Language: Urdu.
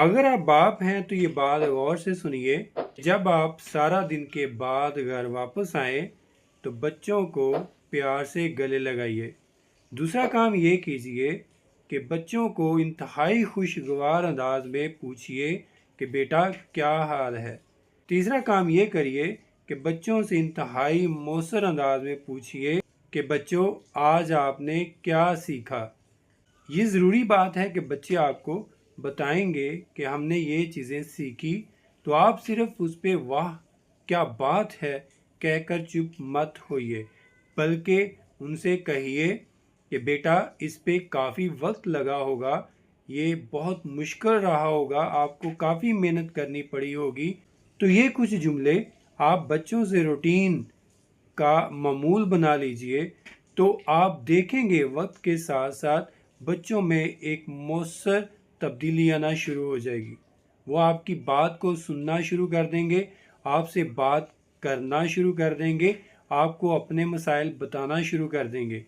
اگر آپ باپ ہیں تو یہ بات غور سے سنیے، جب آپ سارا دن کے بعد گھر واپس آئیں تو بچوں کو پیار سے گلے لگائیے۔ دوسرا کام یہ کیجیے کہ بچوں کو انتہائی خوشگوار انداز میں پوچھیے کہ بیٹا کیا حال ہے۔ تیسرا کام یہ کریے کہ بچوں سے انتہائی مؤثر انداز میں پوچھیے کہ بچوں آج آپ نے کیا سیکھا۔ یہ ضروری بات ہے کہ بچے آپ کو بتائیں گے کہ ہم نے یہ چیزیں سیکھی، تو آپ صرف اس پہ واہ کیا بات ہے کہہ کر چپ مت ہوئیے، بلکہ ان سے کہیے کہ بیٹا اس پہ کافی وقت لگا ہوگا، یہ بہت مشکل رہا ہوگا، آپ کو کافی محنت کرنی پڑی ہوگی۔ تو یہ کچھ جملے آپ بچوں سے روٹین کا معمول بنا لیجئے، تو آپ دیکھیں گے وقت کے ساتھ ساتھ بچوں میں ایک مؤثر تبدیلی آنا شروع ہو جائے گی۔ وہ آپ کی بات کو سننا شروع کر دیں گے، آپ سے بات کرنا شروع کر دیں گے، آپ کو اپنے مسائل بتانا شروع کر دیں گے۔